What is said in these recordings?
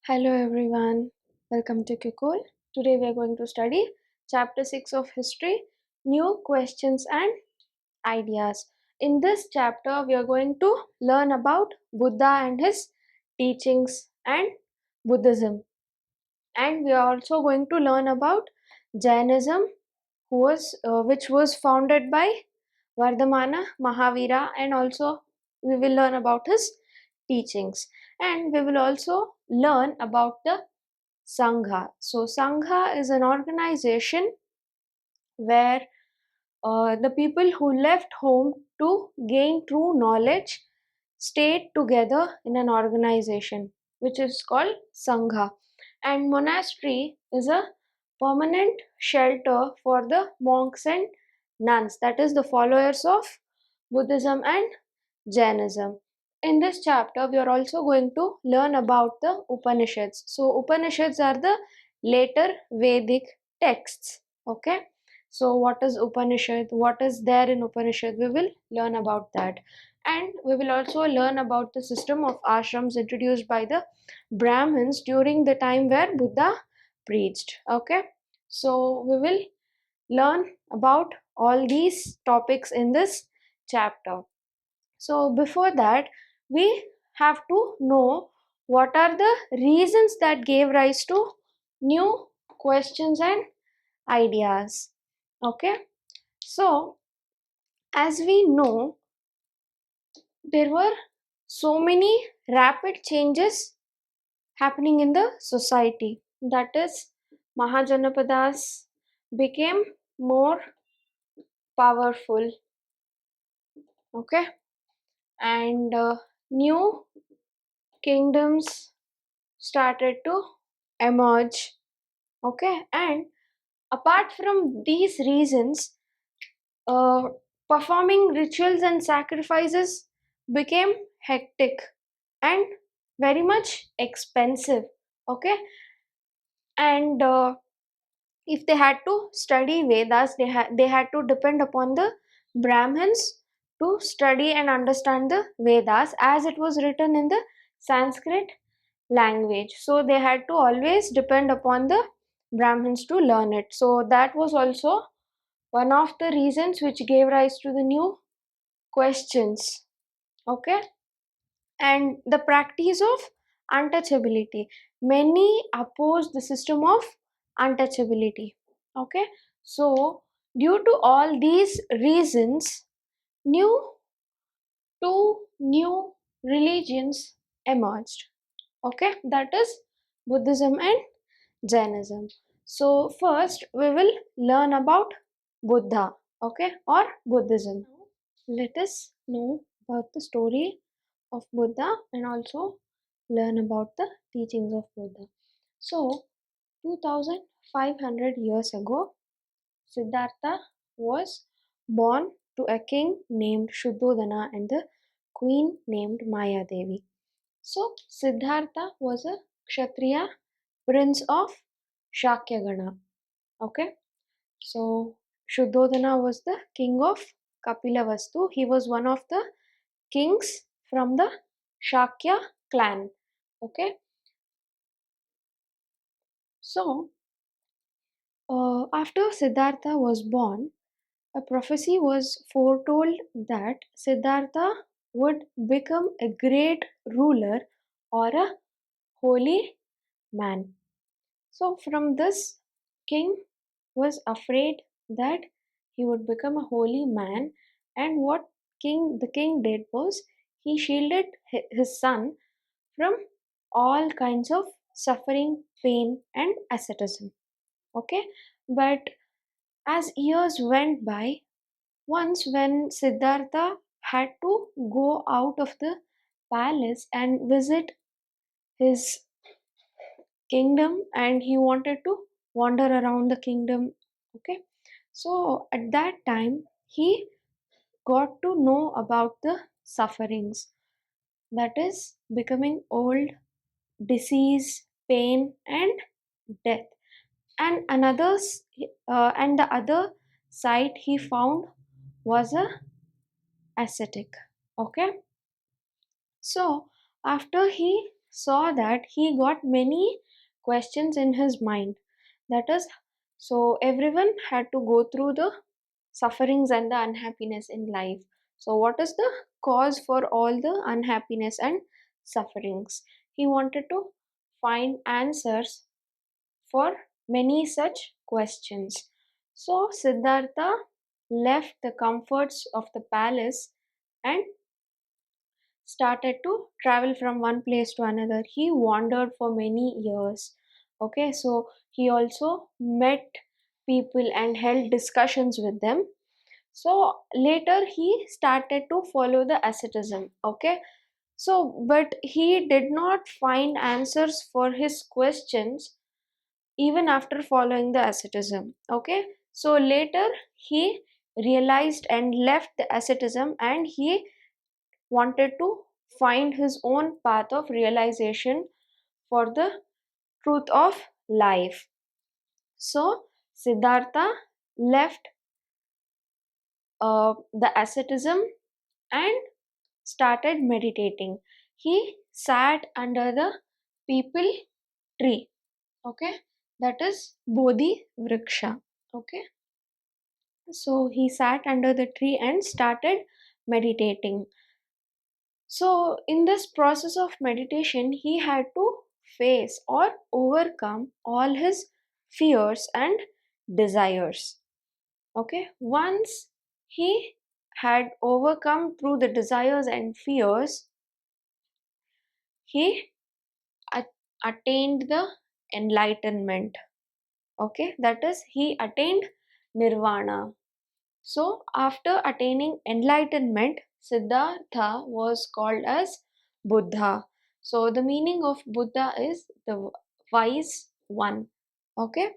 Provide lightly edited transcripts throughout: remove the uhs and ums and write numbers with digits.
Hello everyone, welcome to Kikul. Today we are going to study chapter 6 of history, new questions and ideas. In this chapter we are going to learn about Buddha and his teachings and Buddhism. And we are also going to learn about Jainism which was founded by Vardhamana Mahavira, and also we will learn about his teachings, and we will also learn about the Sangha. So, Sangha is an organization where the people who left home to gain true knowledge stayed together in an organization, which is called Sangha. And monastery is a permanent shelter for the monks and nuns, that is, the followers of Buddhism and Jainism. In this chapter, we are also going to learn about the Upanishads. So, Upanishads are the later Vedic texts. Okay. So, what is Upanishad? What is there in Upanishad? We will learn about that. And we will also learn about the system of ashrams introduced by the Brahmins during the time where Buddha preached. Okay. So, we will learn about all these topics in this chapter. So, before that, we have to know what are the reasons that gave rise to new questions and ideas. Okay, so as we know, there were so many rapid changes happening in the society. That is, Mahajanapadas became more powerful. Okay, and new kingdoms started to emerge. Okay, and apart from these reasons, uh, performing rituals and sacrifices became hectic and very much expensive. Okay, and if they had to study Vedas, they had to depend upon the Brahmins to study and understand the Vedas, as it was written in the Sanskrit language. So they had to always depend upon the Brahmins to learn it. So that was also one of the reasons which gave rise to the new questions. Okay, and the practice of untouchability. Many oppose the system of untouchability. Okay, so due to all these reasons, new two new religions emerged. Okay, that is Buddhism and Jainism. So first we will learn about Buddha, okay, or Buddhism. Let us know about the story of Buddha and also learn about the teachings of Buddha. So 2500 years ago, Siddhartha was born to a king named Shuddhodana and the queen named Maya Devi. So Siddhartha was a Kshatriya prince of Shakyagana. Okay, so Shuddhodana was the king of Kapilavastu. He was one of the kings from the Shakya clan. Okay, so after Siddhartha was born, a prophecy was foretold that Siddhartha would become a great ruler or a holy man. So, from this, king was afraid that he would become a holy man, and what the king did was he shielded his son from all kinds of suffering, pain, and asceticism. Okay, but as years went by, once when Siddhartha had to go out of the palace and visit his kingdom, and he wanted to wander around the kingdom. Okay, so at that time he got to know about the sufferings, that is becoming old, disease, pain, and death. And and the other side he found was a ascetic. Okay, so after he saw that he got many questions in his mind. That is, so everyone had to go through the sufferings and the unhappiness in life. So, what is the cause for all the unhappiness and sufferings? He wanted to find answers for many such questions. So, Siddhartha left the comforts of the palace and started to travel from one place to another. He wandered for many years. Okay, so he also met people and held discussions with them. So later he started to follow the asceticism. Okay, so but he did not find answers for his questions even after following the asceticism. Okay, so later he realized and left the asceticism and he wanted to find his own path of realization for the truth of life. So Siddhartha left the asceticism and started meditating. He sat under the peepal tree. Okay, that is Bodhi Vriksha. Okay, so he sat under the tree and started meditating. So, in this process of meditation, he had to face or overcome all his fears and desires. Okay, once he had overcome through the desires and fears, he attained the enlightenment. Okay, that is, he attained nirvana. So, after attaining enlightenment, Siddhartha was called as Buddha. So, the meaning of Buddha is the wise one. Okay,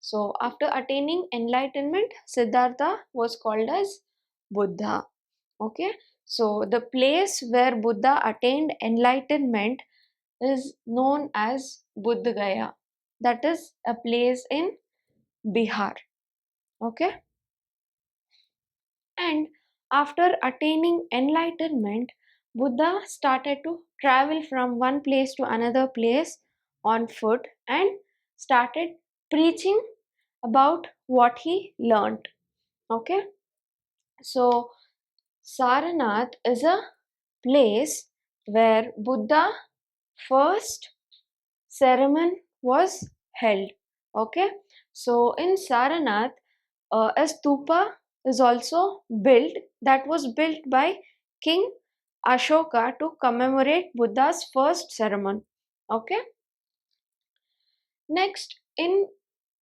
so after attaining enlightenment, Siddhartha was called as Buddha. Okay, so the place where Buddha attained enlightenment is known as Buddha Gaya. That is a place in Bihar. Okay, and after attaining enlightenment, Buddha started to travel from one place to another place on foot and started preaching about what he learned. Okay, so Saranath is a place where Buddha first ceremony was held. Okay, so in Saranath, a stupa is also built, that was built by King Ashoka to commemorate Buddha's first ceremony. Okay, next in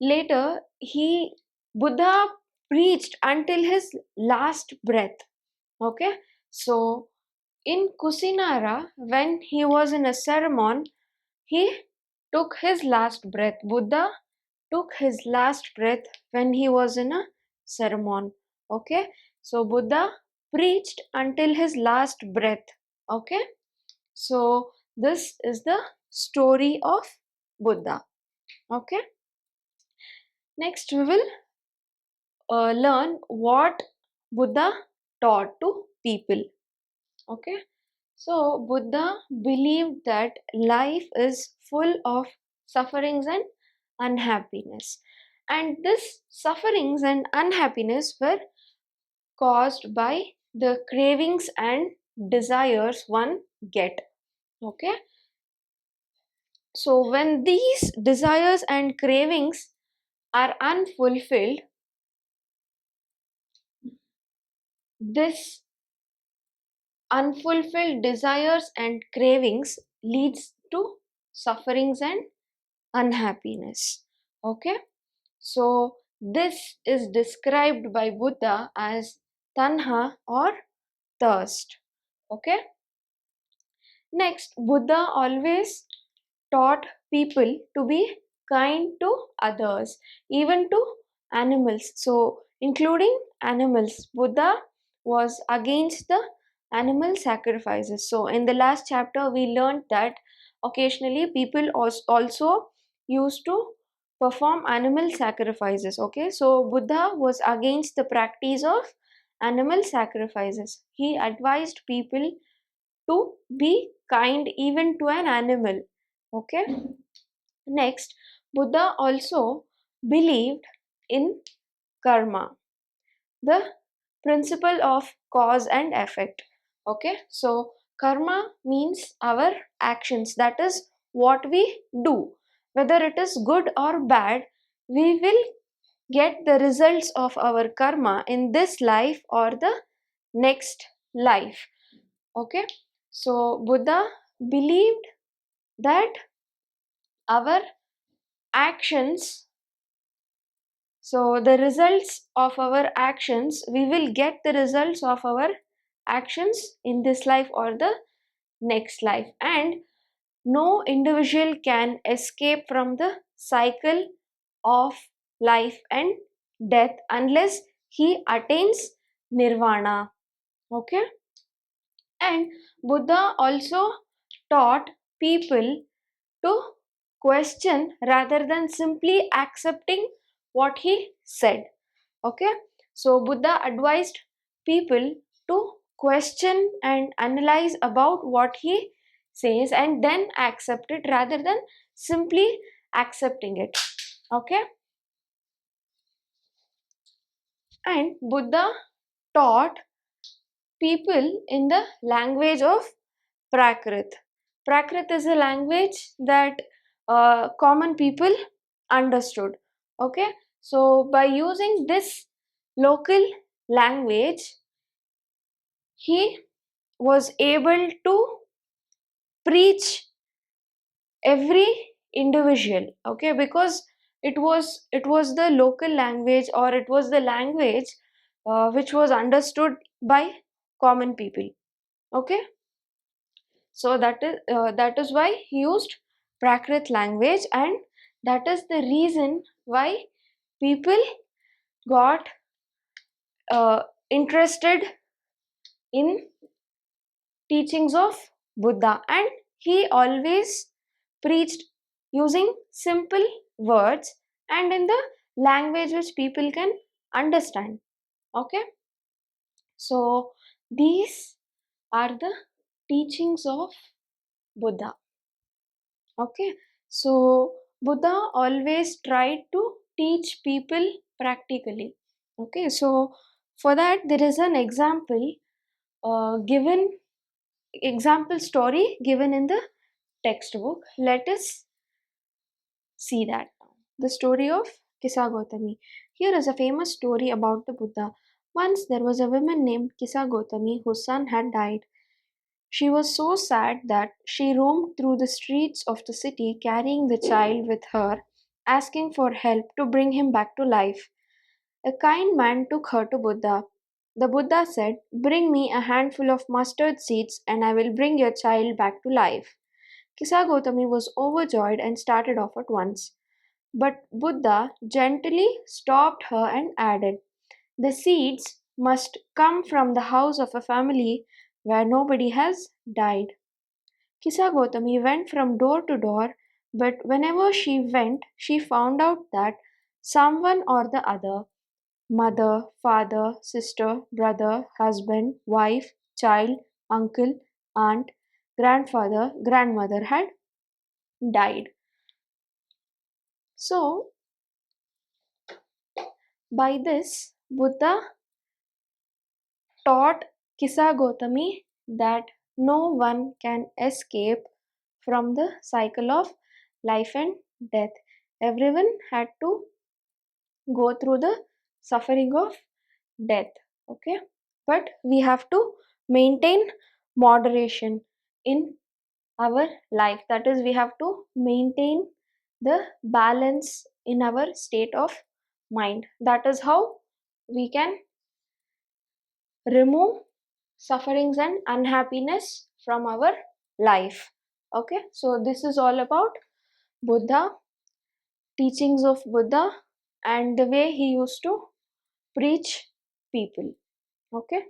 later he Buddha preached until his last breath. Okay, so in Kusinara, when he was in a ceremony, he took his last breath. Buddha took his last breath when he was in a ceremony. Okay, so Buddha preached until his last breath. Okay, so this is the story of Buddha. Okay, next we will learn what Buddha taught to people. Okay, so Buddha believed that life is full of sufferings and unhappiness, and this sufferings and unhappiness were caused by the cravings and desires one get. Okay, so when these desires and cravings are unfulfilled, this unfulfilled desires and cravings leads to sufferings and unhappiness. Okay, so this is described by Buddha as tanha or thirst. Okay, next Buddha always taught people to be kind to others, even to animals. So, including animals, Buddha was against the animal sacrifices. So, in the last chapter, we learned that occasionally people also used to perform animal sacrifices. Okay, so Buddha was against the practice of animal sacrifices. He advised people to be kind even to an animal. Okay. Next, Buddha also believed in karma, the principle of cause and effect. Okay, so karma means our actions, that is what we do, whether it is good or bad, we will get the results of our karma in this life or the next life. Okay, so Buddha believed that our actions, so the results of our actions, we will get the results of our actions in this life or the next life, and no individual can escape from the cycle of life and death unless he attains nirvana. Okay, and Buddha also taught people to question rather than simply accepting what he said. Okay, so Buddha advised people to question and analyze about what he says and then accept it rather than simply accepting it. Okay, and Buddha taught people in the language of Prakrit. Prakrit is a language that common people understood. Okay, so by using this local language, he was able to preach every individual. Okay, because it was the local language, or it was the language which was understood by common people. Okay, so that is why he used Prakrit language, and that is the reason why people got interested in teachings of Buddha, and he always preached using simple words and in the language which people can understand. Okay, so these are the teachings of Buddha. Okay, so Buddha always tried to teach people practically. Okay, so for that there is an given example story given in the textbook. Let us see that now. The story of Kisagothami. Here is a famous story about the Buddha. Once there was a woman named Kisagothami whose son had died. She was so sad that she roamed through the streets of the city carrying the child with her, asking for help to bring him back to life. A kind man took her to Buddha. The Buddha said, "Bring me a handful of mustard seeds and I will bring your child back to life." Kisagothami was overjoyed and started off at once. But Buddha gently stopped her and added, "The seeds must come from the house of a family where nobody has died." Kisagothami went from door to door, but whenever she went, she found out that someone or the other, mother, father, sister, brother, husband, wife, child, uncle, aunt, grandfather, grandmother had died. So, by this, Buddha taught Kisagothami that no one can escape from the cycle of life and death. Everyone had to go through the suffering of death. Okay, but we have to maintain moderation in our life, that is, we have to maintain the balance in our state of mind. That is how we can remove sufferings and unhappiness from our life. Okay, so this is all about Buddha, teachings of Buddha, and the way he used to preach people. Okay.